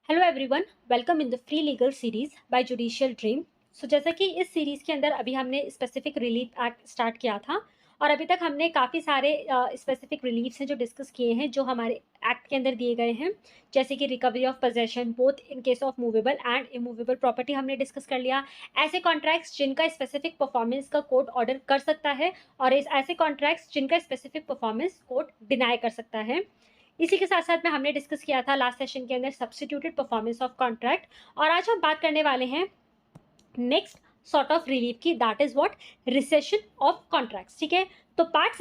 Hello everyone, welcome in the free legal series by judicial dream. So जैसा कि इस series के अंदर अभी हमने स्पेसिफिक रिलीफ एक्ट स्टार्ट किया था और अभी तक हमने काफ़ी सारे स्पेसिफिक रिलीफ्स हैं जो डिस्कस किए हैं जो हमारे एक्ट के अंदर दिए गए हैं, जैसे कि recovery of possession both in case of movable and immovable property हमने डिस्कस कर लिया। ऐसे कॉन्ट्रैक्ट्स जिनका स्पेसिफिक परफॉर्मेंस का कोर्ट ऑर्डर कर सकता है और ऐसे कॉन्ट्रैक्ट्स जिनका स्पेसिफिक परफॉर्मेंस कोर्ट डिनाई कर सकता है। इसी के साथ साथ में हमने डिस्कस किया था लास्ट सेशन के अंदर सब्स्टिट्यूटेड परफॉर्मेंस ऑफ कॉन्ट्रैक्ट। और आज हम बात करने वाले हैं नेक्स्ट सॉर्ट ऑफ रिलीफ की, that is what, recession of contracts. ठीक है, तो पार्ट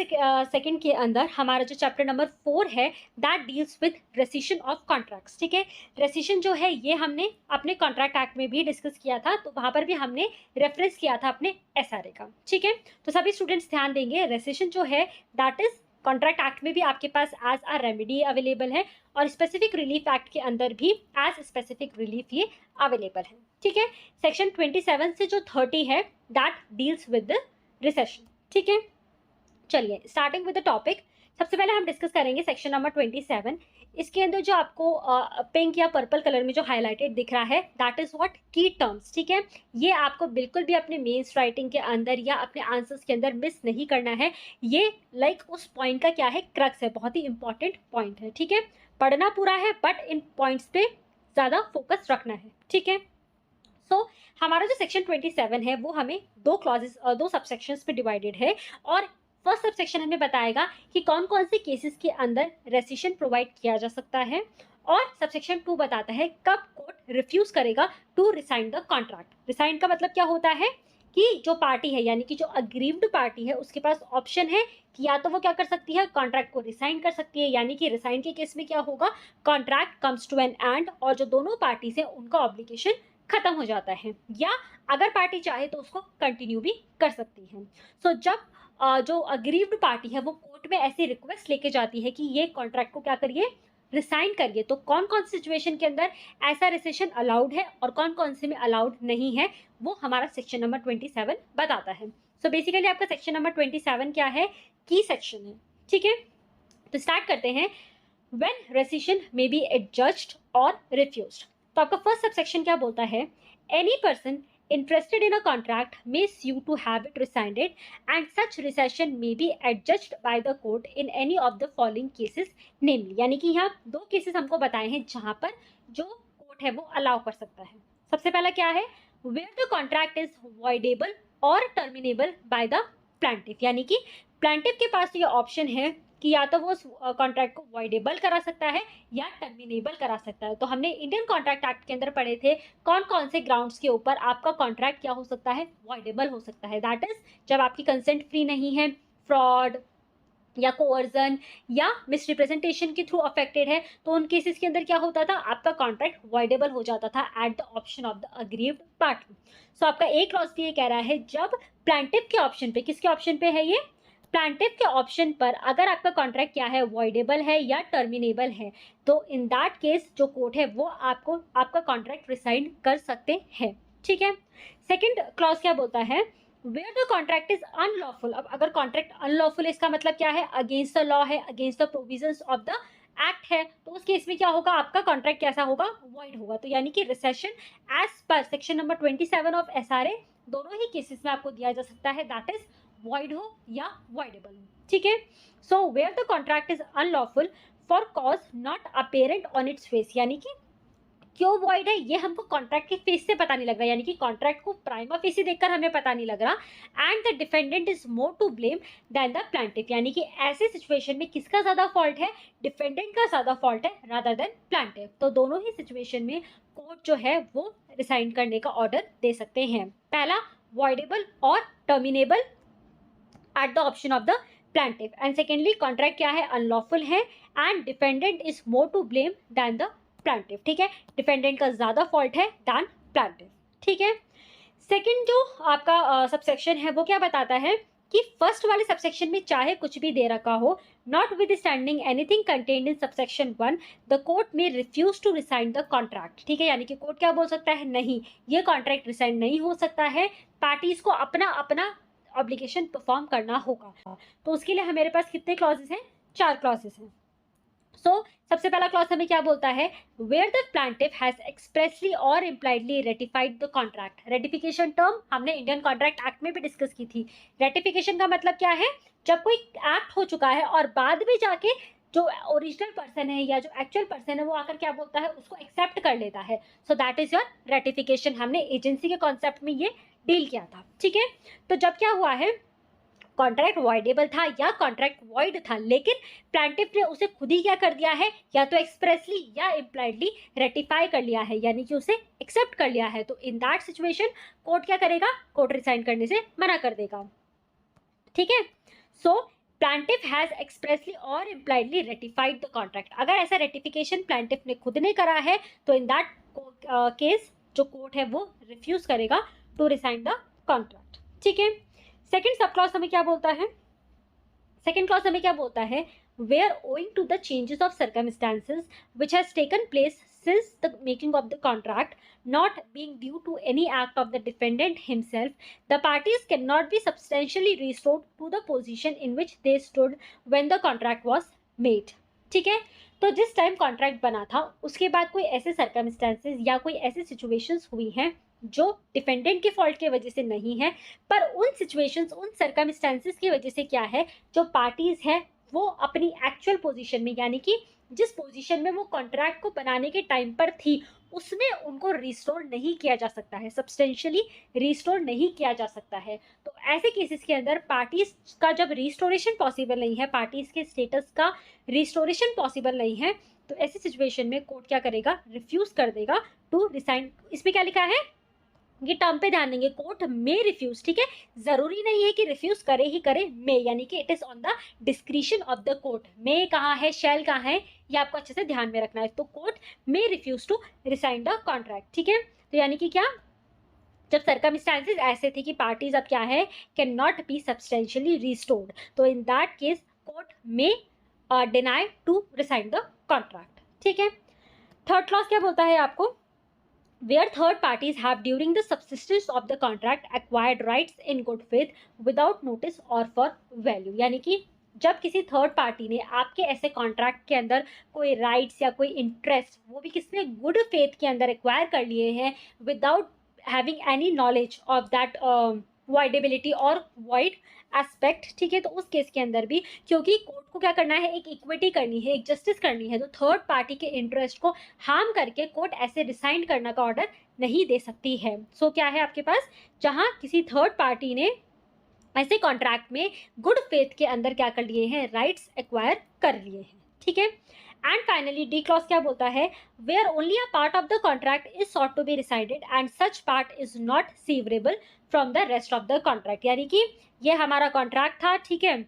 सेकंड के अंदर हमारा जो चैप्टर नंबर 4 है that deals with rescission of contracts. ठीक है, रेसिशन जो है ये हमने अपने कॉन्ट्रैक्ट एक्ट में भी डिस्कस किया था, तो वहां पर भी हमने रेफरेंस किया था अपने एसआरए का। ठीक है, तो सभी स्टूडेंट्स ध्यान देंगे, रेसिशन जो है दैट इज कॉन्ट्रैक्ट एक्ट में भी आपके पास एज अ रेमेडी अवेलेबल है और स्पेसिफिक रिलीफ एक्ट के अंदर भी एज स्पेसिफिक रिलीफ ये अवेलेबल है। ठीक है, सेक्शन 27 से जो 30 है that deals with the recession. ठीक है, चलिए स्टार्टिंग विद द टॉपिक। सबसे पहले हम डिस्कस करेंगे सेक्शन नंबर 27। इसके अंदर जो आपको पिंक या पर्पल कलर में जो हाईलाइटेड दिख रहा है दैट इज व्हाट, की टर्म्स। ठीक है, ये आपको बिल्कुल भी अपने मेंस राइटिंग के अंदर या अपने आंसर्स के अंदर मिस नहीं करना है। ये उस पॉइंट का क्या है, क्रक्स है, बहुत ही इंपॉर्टेंट पॉइंट है। ठीक है, पढ़ना पूरा है बट इन पॉइंट्स पे ज़्यादा फोकस रखना है। ठीक है, हमारा जो सेक्शन 27 है वो हमें दो सबसेक्शंस पे डिवाइडेड है और फर्स्ट सबसेक्शन हमें बताएगा कि कौन कौन से केसेस के अंदर रेसिशन प्रोवाइड किया जा सकता है और सबसेक्शन 2 बताता है कब कोर्ट रिफ्यूज करेगा to rescind the contract. Rescind का मतलब क्या होता है कि जो पार्टी है यानी कि जो अग्रीव्ड पार्टी है उसके पास ऑप्शन है कि या तो वो क्या कर सकती है, कॉन्ट्रैक्ट को रिसाइन कर सकती है, यानी कि रिसाइन के केस में क्या होगा, contract comes to an end और जो दोनों पार्टीज है उनका ऑब्लिगेशन खत्म हो जाता है, या अगर पार्टी चाहे तो उसको कंटिन्यू भी कर सकती है। जब जो अग्रीव्ड पार्टी है वो कोर्ट में ऐसी रिक्वेस्ट लेके जाती है कि ये कॉन्ट्रैक्ट को क्या करिए, रिसाइन करिए, तो कौन कौन सी सिचुएशन के अंदर ऐसा रिसेशन अलाउड है और कौन कौन से में अलाउड नहीं है वो हमारा सेक्शन नंबर 27 बताता है। बेसिकली आपका सेक्शन नंबर 27 क्या है, की सेक्शन है। ठीक है, तो स्टार्ट करते हैं। व्हेन रेसिशन मे बी एडजस्ड और रिफ्यूज्ड, तो आपका फर्स्ट सबसेक्शन क्या बोलता है, any person interested in a contract may sue to have it rescinded and such rescission may be adjudged by the court in any of the following cases namely, यानी कि यहाँ दो cases हमको बताए हैं जहां पर जो कोर्ट है वो अलाउ कर सकता है। सबसे पहला क्या है, where the contract is voidable or terminable by the plaintiff, यानी कि plaintiff के पास ये ऑप्शन है कि या तो वो कॉन्ट्रैक्ट को वॉइडेबल करा सकता है या टर्मिनेबल करा सकता है। तो हमने इंडियन कॉन्ट्रैक्ट एक्ट के अंदर पढ़े थे कौन कौन से ग्राउंड्स के ऊपर आपका कॉन्ट्रैक्ट क्या हो सकता है, वॉइडेबल हो सकता है। दैट इज जब आपकी कंसेंट फ्री नहीं है, फ्रॉड या कोअर्जन या मिसरिप्रेजेंटेशन के थ्रू अफेक्टेड है, तो उन केसेस के अंदर क्या होता था, आपका कॉन्ट्रैक्ट वॉइडेबल हो जाता था eight the option of the aggrieved party. आपका एक क्लॉज ये कह रहा है जब प्लांटिव के ऑप्शन पे, किसके ऑप्शन पे है ये, प्लांटिव के ऑप्शन पर अगर आपका कॉन्ट्रैक्ट क्या है, वॉइडेबल है या टर्मिनेबल है, तो इन दैट केस जो कोर्ट है वो आपको आपका कॉन्ट्रैक्ट रिसाइन कर सकते हैं। ठीक है, सेकंड क्लॉज क्या बोलता है, where the contract is unlawful. अब अगर कॉन्ट्रैक्ट अनलॉफुल इसका मतलब क्या है, अगेंस्ट द लॉ है, against the provisions of the act है, तो उस केस में क्या होगा, आपका कॉन्ट्रैक्ट कैसा होगा, वॉइड होगा। तो यानी कि rescission as per section number 27 of SRA दोनों ही केसेस में आपको दिया जा सकता है, दैट इज वॉइड हो या वॉइडेबल हो। ठीक है, where the contract is unlawful for cause not apparent on its face, यानी कि क्यों वॉइड है ये हमको कॉन्ट्रैक्ट के फेस से पता नहीं लग रहा, यानी कि कॉन्ट्रैक्ट को प्राइमा फेसी देखकर हमें पता नहीं लग रहा। And the defendant is more to blame than the plaintiff, यानी कि ऐसे सिचुएशन में किसका ज्यादा फॉल्ट है, डिफेंडेंट का ज्यादा फॉल्ट है रादर देन प्लांटिफ। तो दोनों ही सिचुएशन में कोर्ट जो है वो रिसाइन करने का ऑर्डर दे सकते हैं। पहला वॉइडेबल और terminable at the option of the plaintiff, and secondly contract क्या है, अनलॉफुल है and defendant is more to blame than the plaintiff. ठीक है, डिफेंडेंट का ज्यादा फॉल्ट है देन प्लांटिफ। ठीक है, सेकंड जो आपका सबसेक्शन है वो क्या बताता है कि फर्स्ट वाले सबसेक्शन में चाहे कुछ भी दे रखा हो, notwithstanding anything contained in subsection 1 the court में refuse to rescind the contract. ठीक है, यानी कि कोर्ट क्या बोल सकता है, नहीं ये कॉन्ट्रैक्ट रिसाइन नहीं हो सकता है, पार्टीज को अपना अपना ऑब्लिगेशन परफॉर्म करना होगा। तो उसके लिए हमारे पास कितने क्लॉजेस हैं, 4 क्लॉजेस हैं। सबसे पहला क्लॉज हमें क्या बोलता है, where the plaintiff has expressly और impliedly ratified the contract. Ratification term हमने इंडियन कॉन्ट्रैक्ट एक्ट में भी डिस्कस की थी। रेटिफिकेशन का मतलब क्या है, जब कोई एक्ट हो चुका है और बाद में जाके जो ओरिजिनल पर्सन है या जो एक्चुअल पर्सन है वो आकर क्या बोलता है, उसको एक्सेप्ट कर लेता है। So that is your ratification. हमने एजेंसी के कॉन्सेप्ट में ये डील किया था, ठीक है। तो जब क्या हुआ है, कॉन्ट्रैक्ट वॉइडेबल था या कॉन्ट्रैक्ट वॉइड था, लेकिन प्लांटिफ ने उसे खुद ही क्या कर दिया है, या तो एक्सप्रेसली या इम्प्लाइडली रेटिफाई कर लिया है, यानी कि उसे एक्सेप्ट कर लिया है। तो इन दैट सिचुएशन कोर्ट क्या करेगा, कोर्ट रिसाइन करने से मना कर देगा, ठीक है। सो प्लांटिफ हैज एक्सप्रेसली और इम्प्लाइडली रेटिफाइड द कॉन्ट्रैक्ट। अगर ऐसा रेटिफिकेशन प्लांटिफ ने खुद ने करा है तो इन दैट केस जो कोर्ट है वो रिफ्यूज करेगा टू रिसाइन द कॉन्ट्रैक्ट, ठीक है। सेकंड सब क्लॉज हमें क्या बोलता है, सेकंड क्लॉज हमें क्या बोलता है, where owing to the changes of circumstances which has taken place since the making of the contract, not being due to any act of the defendant himself, the parties cannot be substantially restored to the position in which they stood when the contract was made, ठीक है। तो जिस time contract बना था उसके बाद कोई ऐसे सर्कमस्टांसेस या कोई ऐसी सिचुएशंस हुई हैं जो डिफेंडेंट के फॉल्ट की वजह से नहीं है, पर उन सिचुएशंस उन सर्कमस्टांसेस की वजह से क्या है, जो पार्टीज है वो अपनी एक्चुअल पोजीशन में, यानी कि जिस पोजीशन में वो कॉन्ट्रैक्ट को बनाने के टाइम पर थी उसमें उनको रिस्टोर नहीं किया जा सकता है, सब्सटेंशियली रिस्टोर नहीं किया जा सकता है। तो ऐसे केसेस के अंदर पार्टीज का जब रिस्टोरेशन पॉसिबल नहीं है, पार्टीज के स्टेटस का रिस्टोरेशन पॉसिबल नहीं है, तो ऐसी सिचुएशन में कोर्ट क्या करेगा, रिफ्यूज कर देगा टू रिसाइन। इसमें क्या लिखा है, ये टर्म पे ध्यान देंगे, कोर्ट में रिफ्यूज, ठीक है। जरूरी नहीं है कि रिफ्यूज करे ही करे, में, यानी कि it is on the discretion of the court. में कहाँ है, शैल कहाँ है, ये आपको अच्छे से ध्यान में रखना है। तो कोर्ट में refuse to rescind the contract, ठीक है। तो यानी कि क्या, जब सर्कमस्टांसेस ऐसे थे कि पार्टीज अब क्या है, can not be substantially restored, तो इन दैट केस कोर्ट में deny to rescind the contract, ठीक है। थर्ड क्लॉज क्या बोलता है आपको, where third parties have during the subsistence of the contract acquired rights in good faith without notice or for value, यानी कि जब किसी थर्ड पार्टी ने आपके ऐसे कॉन्ट्रैक्ट के अंदर कोई राइट्स या कोई इंटरेस्ट, वो भी किसने, गुड फेथ के अंदर एक्वायर कर लिए हैं without having any knowledge of that voidability और वॉइड एस्पेक्ट, ठीक है। तो उस केस के अंदर भी, क्योंकि कोर्ट को क्या करना है, एक इक्विटी करनी है, एक जस्टिस करनी है, तो थर्ड पार्टी के इंटरेस्ट को हार्म करके कोर्ट ऐसे रिसाइन करने का ऑर्डर नहीं दे सकती है। सो क्या है आपके पास, जहां किसी थर्ड पार्टी ने ऐसे कॉन्ट्रैक्ट में गुड फेथ के अंदर क्या कर लिए हैं, राइट्स एक्वायर कर लिए हैं, ठीक है। एंड फाइनली डी क्लॉज क्या बोलता है, where only a part of the contract is sought to be rescinded and such part is not severable from the rest of the contract, यानी कि ये हमारा कॉन्ट्रैक्ट था, ठीक है।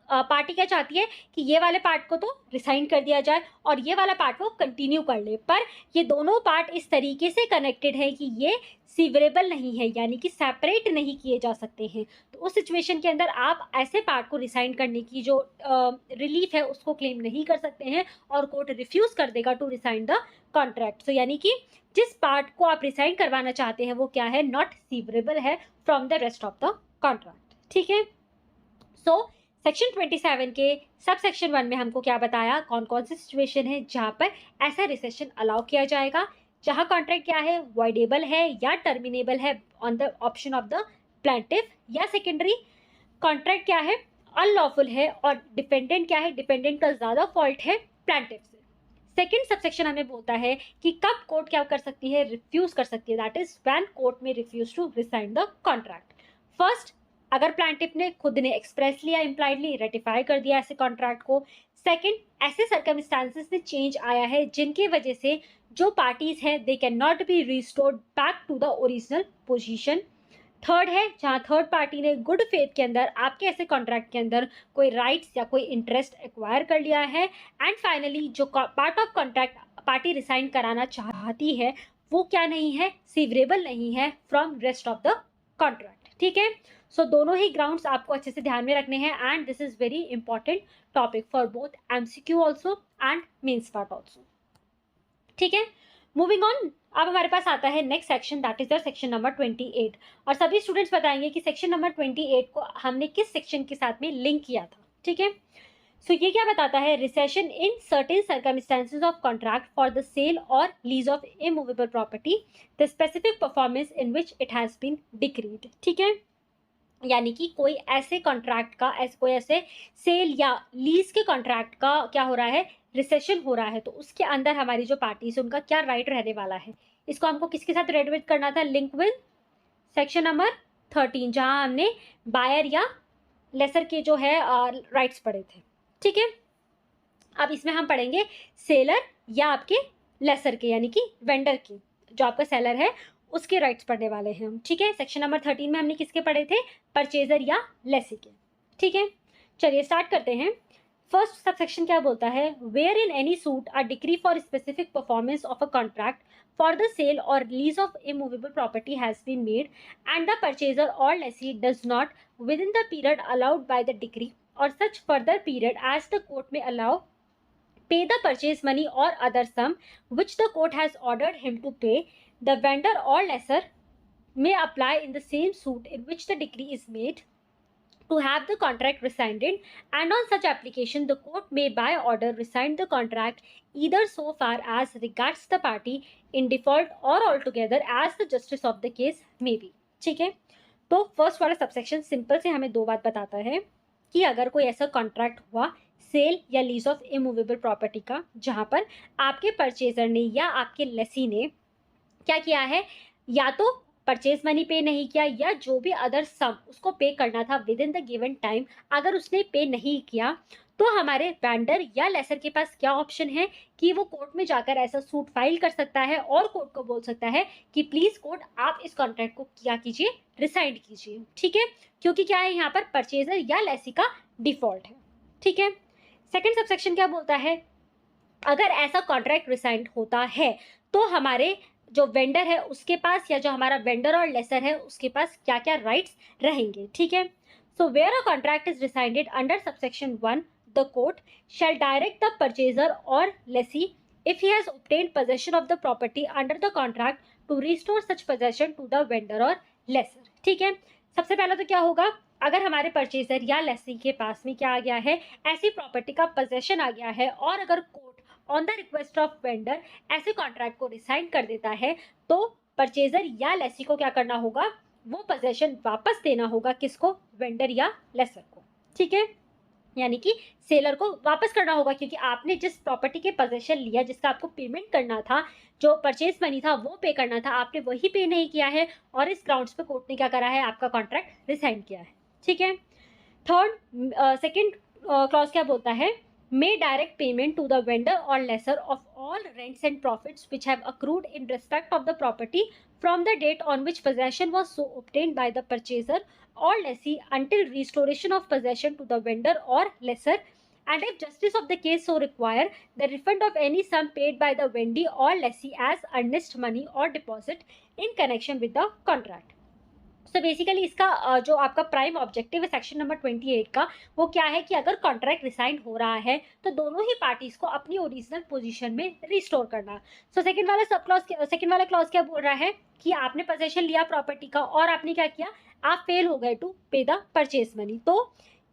पार्टी क्या चाहती है कि ये वाले पार्ट को तो रिसाइन कर दिया जाए और ये वाला पार्ट वो कंटिन्यू कर ले, पर ये दोनों पार्ट इस तरीके से कनेक्टेड है कि ये सीवरेबल नहीं है, यानी कि सेपरेट नहीं किए जा सकते हैं। तो उस सिचुएशन के अंदर आप ऐसे पार्ट को रिसाइन करने की जो रिलीफ है उसको क्लेम नहीं कर सकते हैं और कोर्ट रिफ्यूज कर देगा टू रिसाइन द कॉन्ट्रैक्ट। तो यानी कि जिस पार्ट को आप रिसाइन करवाना चाहते हैं वो क्या है, नॉट सीवरेबल है from the rest of the contract, ठीक है। सो सेक्शन 27 के सब सेक्शन 1 में हमको क्या बताया, कौन कौन सी सिचुएशन है जहां पर ऐसा रिसेशन अलाउ किया जाएगा, जहां कॉन्ट्रैक्ट क्या है, वॉइडेबल है या टर्मिनेबल है on the option of the plaintiff, या सेकेंडरी कॉन्ट्रैक्ट क्या है, अनलॉफुल है और डिपेंडेंट क्या है, डिपेंडेंट का ज्यादा फॉल्ट है प्लांटिफ से। सेकेंड सबसेक्शन हमें बोलता है कि कब कोर्ट क्या कर सकती है, रिफ्यूज कर सकती है, दैट इज व्हेन कोर्ट में refuse to rescind the contract. First, अगर प्लांटिफ ने खुद ने एक्सप्रेसली या इम्प्लाइडली रेटिफाई कर दिया ऐसे कॉन्ट्रैक्ट को। सेकंड, ऐसे सर्कमस्टांसेस में चेंज आया है जिनकी वजह से जो पार्टीज हैं they can not be restored back to the original position. Third है जहां थर्ड पार्टी ने गुड फेथ के अंदर आपके ऐसे कॉन्ट्रैक्ट के अंदर कोई राइट्स या कोई इंटरेस्ट एक्वायर कर लिया है। एंड फाइनली जो part of contract party resign कराना चाहती है वो क्या नहीं है, सीवरेबल नहीं है from rest of the contract, ठीक है। सो दोनों ही ग्राउंड्स आपको अच्छे से ध्यान में रखने हैं and this is very important topic for both MCQ also and mains part also, ठीक है। मूविंग ऑन, अब हमारे पास आता है next section, that is the section number 28 और सभी स्टूडेंट्स बताएंगे कि सेक्शन नंबर 28 को हमने किस सेक्शन के साथ में लिंक किया था, ठीक है। सो ये क्या बताता है, rescission in certain circumstances of contract for the sale और lease of immovable property, the specific performance in which it has been decreed. ठीक है, यानी कि कोई ऐसे कॉन्ट्रैक्ट का, कोई ऐसे सेल या लीज के कॉन्ट्रैक्ट का क्या हो रहा है, रिसेशन हो रहा है, तो उसके अंदर हमारी जो पार्टीज उनका क्या राइट रहने वाला है। इसको हमको किसके साथ रेडविट करना था, लिंक विद सेक्शन नंबर 13, जहां हमने बायर या लेसर के जो है राइट्स पढ़े थे। ठीक है, अब इसमें हम पढ़ेंगे सेलर या आपके लेसर के, यानी कि वेंडर की, जो आपका सेलर है उसके राइट्स पढ़ने वाले हैं हम। ठीक है, सेक्शन नंबर 13 में हमने किसके पढ़े थे, परचेजर या लेसी के। ठीक है, चलिए स्टार्ट करते हैं। फर्स्ट सबसेक्शन क्या बोलता है, where in any suit a decree for specific performance of a contract for the sale और lease of immovable property has been made and the purchaser और lessee does not within the period allowed by the decree और such further period as the court may allow pay the purchase money or other sum which the court has ordered him to pay, the vendor or lessor may apply in the same suit in which the decree is made to have the contract rescinded, and on such application the court may by order rescind the contract either so far as regards the party in default or altogether as the justice of the case may be। ठीक है, तो first वाला subsection simple से हमें दो बात बताता है कि अगर कोई ऐसा कॉन्ट्रैक्ट हुआ सेल या लीज ऑफ इमूवेबल प्रॉपर्टी का, जहां पर आपके परचेजर ने या आपके लेसी ने क्या किया है, या तो परचेज मनी पे नहीं किया या जो भी अदर सम उसको पे करना था with in the given time, अगर उसने पे नहीं किया, तो हमारे वेंडर या लेसर के पास क्या ऑप्शन है कि वो कोर्ट में जाकर ऐसा सूट फाइल कर सकता है और कोर्ट को बोल सकता है कि प्लीज कोर्ट आप इस कॉन्ट्रैक्ट को क्या कीजिए, रिसाइंड कीजिए। ठीक है, क्योंकि क्या है, यहाँ पर परचेजर या लेसी का डिफॉल्ट है। ठीक है, सेकेंड सबसेक्शन क्या बोलता है, अगर ऐसा कॉन्ट्रैक्ट रिसाइंड होता है तो हमारे जो वेंडर है उसके पास, या जो हमारा वेंडर और लेसर है उसके पास क्या क्या राइट्स रहेंगे। ठीक है, so where a contract is rescinded under subsection 1 the court shall direct the purchaser और lessee if he has obtained possession of the property under the contract to restore such possession to the vendor or lessor। ठीक है, सबसे पहला तो क्या होगा, अगर हमारे परचेजर या लेसी के पास में क्या आ गया है, ऐसी प्रॉपर्टी का पोजेशन आ गया है, और अगर court on the request of vendor ऐसे कॉन्ट्रैक्ट को रिसाइन कर देता है, तो परचेजर या लेसी को क्या करना होगा, वो पोजेशन वापस देना होगा, किसको, वेंडर या लेसर को। ठीक है, यानी कि सेलर को वापस करना होगा, क्योंकि आपने जिस प्रॉपर्टी के पोजेशन लिया, जिसका आपको पेमेंट करना था, जो परचेज मनी था वो पे करना था, आपने वही पे नहीं किया है, और इस ग्राउंड्स पे कोर्ट ने क्या करा है, आपका कॉन्ट्रैक्ट रिसाइन किया है। ठीक है, थर्ड सेकंड क्लॉज क्या बोलता है, may direct payment to the vendor or lessor of all rents and profits which have accrued in respect of the property from the date on which possession was so obtained by the purchaser or lessee until restoration of possession to the vendor or lessor, and if justice of the case so require, the refund of any sum paid by the vendee or lessee as earnest money or deposit in connection with the contract। So basically इसका जो आपका prime objective है section number 28 का, वो क्या है कि अगर कॉन्ट्रैक्ट रिसाइन हो रहा है तो दोनों ही पार्टीज को अपनी ओरिजिनल पोजीशन में रिस्टोर करना। सो सेकंड वाला सब क्लॉज, सेकंड वाला क्लॉज क्या बोल रहा है कि आपने पोजेशन लिया प्रॉपर्टी का और आपने क्या किया, आप फेल हो गए टू पे द परचेज मनी। तो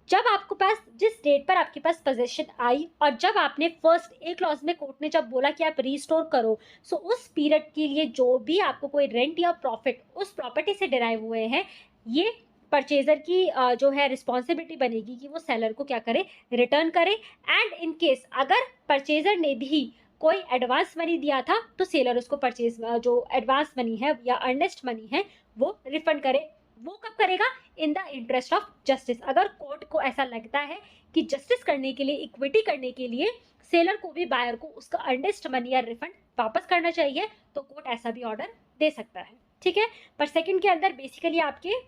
जब आपके पास, जिस डेट पर आपके पास पोजेशन आई, और जब आपने फर्स्ट एक क्लॉज में कोर्ट ने जब बोला कि आप रिस्टोर करो, सो उस पीरियड के लिए जो भी आपको कोई रेंट या प्रॉफिट उस प्रॉपर्टी से डिराइव हुए हैं, ये परचेजर की जो है रिस्पॉन्सिबिलिटी बनेगी कि वो सेलर को क्या करे, रिटर्न करे। एंड इन केस अगर परचेजर ने भी कोई एडवांस मनी दिया था, तो सेलर उसको परचेज जो एडवांस मनी है या अर्नेस्ट मनी है वो रिफंड करे। वो कब करेगा, in the interest of justice. अगर कोर्ट को ऐसा लगता है कि जस्टिस करने के लिए, इक्विटी करने के लिए सेलर को भी बायर को उसका अर्नेस्ट मनी या रिफंड वापस करना चाहिए, तो कोर्ट ऐसा भी ऑर्डर दे सकता है। ठीक है, पर सेकंड के अंदर बेसिकली आपके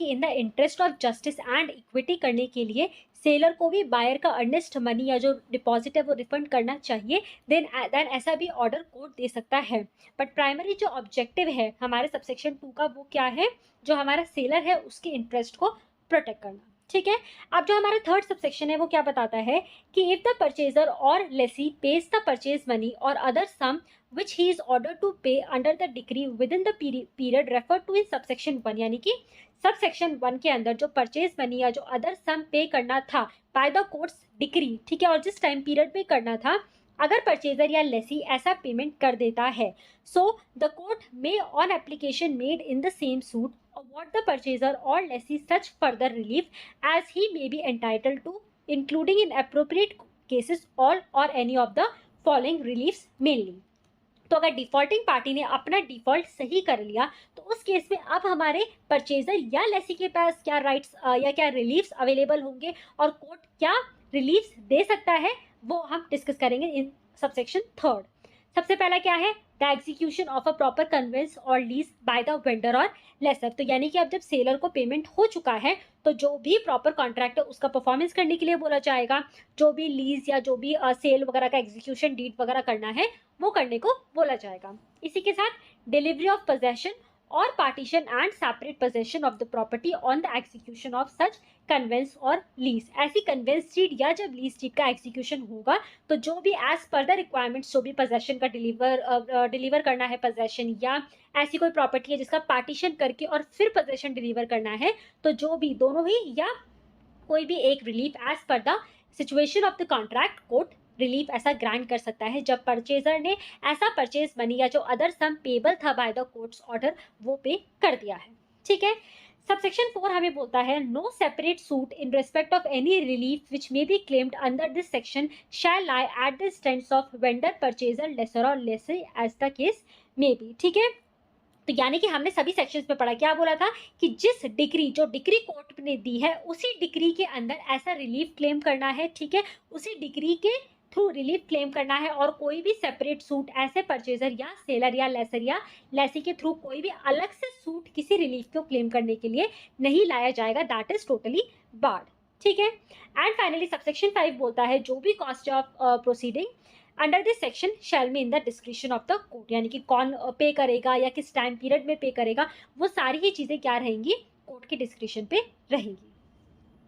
कि in the interest of justice and equity करने के लिए सेलर को भी बायर का अर्नेस्ट मनी या जो डिपॉजिट है वो रिफंड करना चाहिए, देन ऐसा भी ऑर्डर कोर्ट दे सकता है। बट प्राइमरी जो ऑब्जेक्टिव है हमारे सबसेक्शन 2 का, वो क्या है, जो हमारा सेलर है उसके इंटरेस्ट को प्रोटेक्ट करना। ठीक है, अब जो हमारा थर्ड सबसेक्शन है वो क्या बताता है कि इफ द परचेजर और lessee pays the purchase money और other sum which he is ordered to pay under the decree within the period referred to in subsection 1, यानी कि सबसेक्शन 1 के अंदर जो परचेज मनी या जो अदर सम पे करना था बाय द कोर्ट्स डिक्री, ठीक है, और जिस टाइम पीरियड में करना था, अगर परचेजर या लेसी ऐसा पेमेंट कर देता है, so the court may on application made in the same suit award the purchaser or lessee such further relief as he may be entitled to, including in appropriate cases all or any of the following reliefs mainly. तो अगर defaulting party ने अपना default सही कर लिया तो उस case में अब हमारे परचेजर या लेसी के पास क्या राइट्स या क्या रिलीफ्स अवेलेबल होंगे और कोर्ट क्या रिलीफ्स दे सकता है, वो हम डिस्कस करेंगे इन सबसेक्शन 3. सबसे पहला क्या है, the execution of a proper conveyance और लीज बाय द वेंडर और लेसर. तो यानी कि अब जब सेलर को पेमेंट हो चुका है तो जो भी प्रॉपर कॉन्ट्रैक्ट है उसका परफॉर्मेंस करने के लिए बोला जाएगा, जो भी लीज या जो भी सेल वगैरह का एग्जीक्यूशन डीड वगैरह करना है वो करने को बोला जाएगा. इसी के साथ डिलीवरी ऑफ पोजेशन और partition and separate possession of the property on the execution of such conveyance और लीज. ऐसी कन्वेंस डीड या जब लीज डीड का एग्जीक्यूशन होगा तो जो भी एज पर द रिक्वायरमेंट्स जो भी पोजेशन का डिलीवर करना है पोजेशन, या ऐसी कोई प्रॉपर्टी है जिसका पार्टीशन करके और फिर पोजेशन डिलीवर करना है, तो जो भी दोनों ही या कोई भी एक relief as per the situation of the contract court relief ऐसा ग्रांट कर सकता है जब परचेजर ने ऐसा परचेज मनी या जो अदर सम पेबल था बाय द कोर्ट्स ऑर्डर वो पे कर दिया है. ठीक है. सबसेक्शन 4 हमें बोलता है no separate suit in respect of any relief which may be claimed under this section shall lie at the instance of vendor purchaser lessor और lessor as the case may be. ठीक है. तो यानी कि हमने सभी सेक्शंस में पढ़ा, क्या बोला था कि जिस डिग्री जो डिग्री कोर्ट ने दी है उसी डिग्री के अंदर ऐसा रिलीफ क्लेम करना है. ठीक है. उसी डिग्री के थ्रू रिलीफ क्लेम करना है और कोई भी सेपरेट सूट ऐसे परचेजर या सेलर या लेसर या लेसी के थ्रू कोई भी अलग से सूट किसी रिलीफ को क्लेम करने के लिए नहीं लाया जाएगा. That is totally barred. ठीक है. एंड फाइनली सबसेक्शन 5 बोलता है जो भी cost of proceeding under this section shall be in the description of the court, यानी कि कौन पे करेगा या किस टाइम पीरियड में पे करेगा, वो सारी ही चीजें क्या रहेंगी, कोर्ट के डिस्क्रिप्शन पे रहेंगी.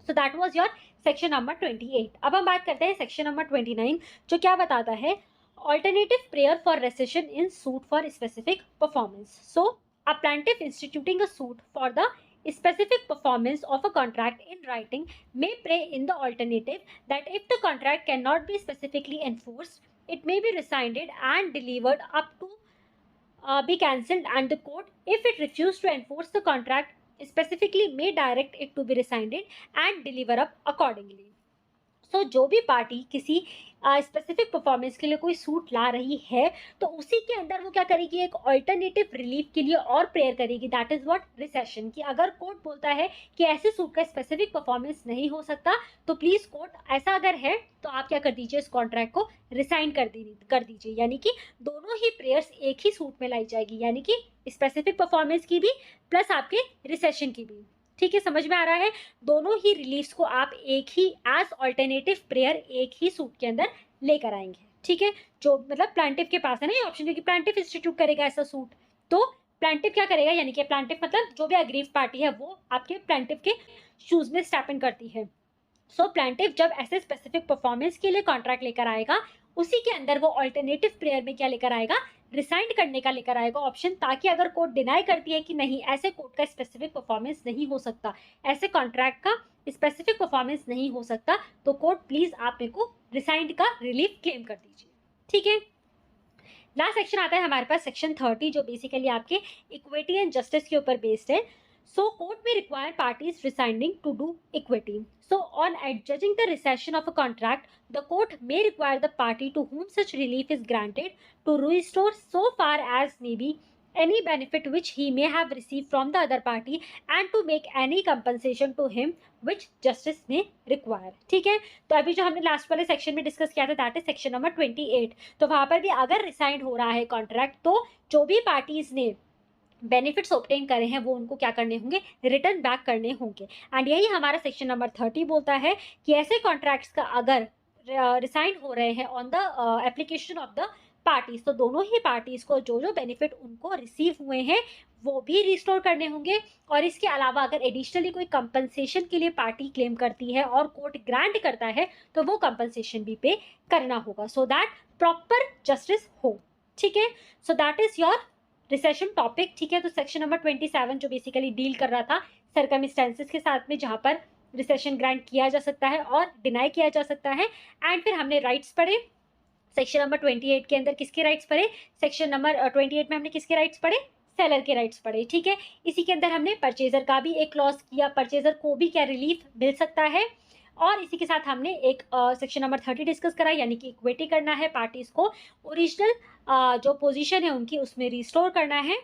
So that was your section number 28. अब हम बात करते हैं सेक्शन नंबर 29 जो क्या बताता है, alternative prayer for rescission in suit for specific performance. So a plaintiff instituting a suit for the specific performance of a contract in writing may pray in the alternative that if the contract cannot be specifically enforced, it may be rescinded and delivered up to be cancelled, and the court, if it refused to enforce the contract specifically, may direct it to be rescinded and deliver up accordingly. सो जो भी party किसी specific performance के लिए कोई suit ला रही है तो उसी के अंदर वो क्या करेगी, एक ऑल्टरनेटिव रिलीफ के लिए और प्रेयर करेगी. That is what recession. कि अगर कोर्ट बोलता है कि ऐसे सूट का स्पेसिफिक परफॉर्मेंस नहीं हो सकता तो प्लीज कोर्ट ऐसा अगर है तो आप क्या कर दीजिए, इस कॉन्ट्रैक्ट को रिसाइन कर दीजिए. यानी कि दोनों ही प्रेयर्स एक ही सूट में लाई जाएगी, यानी कि स्पेसिफिक परफॉर्मेंस की भी प्लस आपके रिसेशन की भी. ठीक है. समझ में आ रहा है. दोनों ही रिलीफ्स को आप एक ही एज ऑल्टरनेटिव प्रेयर एक ही सूट के अंदर लेकर आएंगे. ठीक है. जो मतलब प्लांटिफ के पास है ना ये ऑप्शन, क्योंकि प्लांटिफ इंस्टीट्यूट करेगा ऐसा सूट, तो प्लांटिफ क्या करेगा, यानी कि प्लांटिफ मतलब जो भी अग्रीव पार्टी है वो आपके प्लांटिफ के शूज में स्टेप इन करती है. सो प्लांटिफ जब ऐसे स्पेसिफिक परफॉर्मेंस के लिए कॉन्ट्रैक्ट लेकर आएगा उसी के अंदर वो ऑल्टरनेटिव प्रेयर में क्या लेकर आएगा, रिसाइंड करने का लेकर आएगा ऑप्शन, ताकि अगर कोर्ट डिनाई करती है कि नहीं ऐसे कोर्ट का स्पेसिफिक परफॉर्मेंस नहीं हो सकता, ऐसे कॉन्ट्रैक्ट का स्पेसिफिक परफॉर्मेंस नहीं हो सकता, तो कोर्ट प्लीज आप मेरे को रिसाइंड का रिलीफ क्लेम कर दीजिए. ठीक है. लास्ट सेक्शन आता है हमारे पास सेक्शन 30 जो बेसिकली आपके इक्विटी एंड जस्टिस के ऊपर बेस्ड है. So court may require parties resigning to do equity. So on adjudging the rescission of a contract, the court may require the party to whom such relief is granted to restore so far as may be any benefit which he may have received from the other party and to make any compensation to him which justice may require. ठीक है. तो अभी जो हमने last वाले section में discuss किया था दैट इज सेक्शन नंबर 28. तो वहां पर भी अगर रिसाइंड हो रहा है कॉन्ट्रैक्ट तो जो भी पार्टीज ने बेनिफिट्स ऑब्टेन करे हैं वो उनको क्या करने होंगे, रिटर्न बैक करने होंगे. एंड यही हमारा सेक्शन नंबर 30 बोलता है कि ऐसे कॉन्ट्रैक्ट्स का अगर रिसाइन हो रहे हैं on the application of the parties तो दोनों ही पार्टीज को जो जो बेनिफिट उनको रिसीव हुए हैं वो भी रिस्टोर करने होंगे. और इसके अलावा अगर एडिशनली कोई कंपनसेशन के लिए पार्टी क्लेम करती है और कोर्ट ग्रांट करता है तो वो कंपनसेशन भी पे करना होगा, सो दैट प्रॉपर जस्टिस हो. ठीक है। So that is your recession topic, ठीक है। तो सेक्शन नंबर 27 जो बेसिकली डील कर रहा था सर्कमस्टेंसेस के साथ में, जहां पर रिसेशन ग्रांट किया जा सकता है और डिनाई किया जा सकता है। एंड फिर हमने राइट्स पढ़े सेक्शन नंबर 28 के अंदर। किसके राइट्स पढ़े? सेक्शन नंबर 28 में हमने किसके राइट्स पढ़े? सेलर के राइट्स पढ़े, ठीक है। इसी के अंदर हमने परचेजर का भी एक क्लॉज किया, परचेजर को भी क्या रिलीफ मिल सकता है। और इसी के साथ हमने एक सेक्शन नंबर 30 डिस्कस करा, यानी कि इक्विटी करना है, पार्टीज को ओरिजिनल जो पोजीशन है उनकी उसमें रिस्टोर करना है।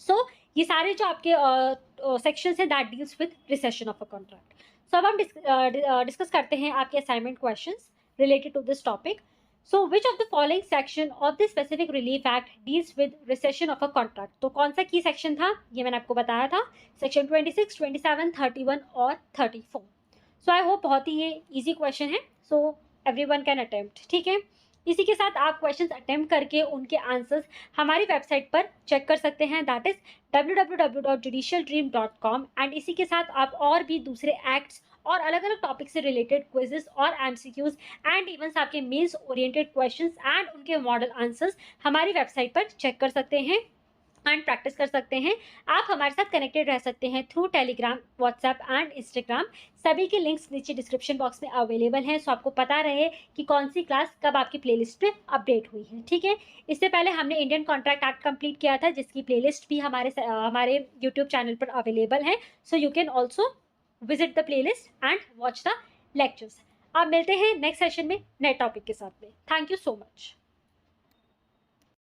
सो ये सारे जो आपके सेक्शंस हैं that deals with rescission of a contract. So अब हम डिस्कस करते हैं आपके assignment questions related to this topic. So which of the following section of the specific relief act deals with recession of a contract? तो कौन सा की section था? ये मैंने आपको बताया था, सेक्शन 26, 27, 31 और 34। सो आई होप बहुत ही ये इजी क्वेश्चन है, सो एवरीवन कैन अटेम्प्ट, ठीक है। इसी के साथ आप क्वेश्चंस अटेम्प्ट करके उनके आंसर्स हमारी वेबसाइट पर चेक कर सकते हैं, दैट इज www.judicialdream.com। एंड इसी के साथ आप और भी दूसरे एक्ट्स और अलग अलग टॉपिक से रिलेटेड क्विजेस और एमसीक्यूज एंड इवन आपके मेंस ओरिएंटेड क्वेश्चंस एंड उनके मॉडल आंसर्स हमारी वेबसाइट पर चेक कर सकते हैं एंड प्रैक्टिस कर सकते हैं। आप हमारे साथ कनेक्टेड रह सकते हैं through Telegram, WhatsApp and Instagram. सभी के लिंक्स नीचे डिस्क्रिप्शन बॉक्स में अवेलेबल हैं, सो आपको पता रहे कि कौन सी क्लास कब आपकी प्लेलिस्ट पे अपडेट हुई है, ठीक है। इससे पहले हमने इंडियन कॉन्ट्रैक्ट एक्ट कंप्लीट किया था, जिसकी प्लेलिस्ट भी हमारे यूट्यूब चैनल पर अवेलेबल है। So you can also visit the playlist and watch the lectures. अब मिलते हैं नेक्स्ट सेशन में नए टॉपिक के साथ में। Thank you so much.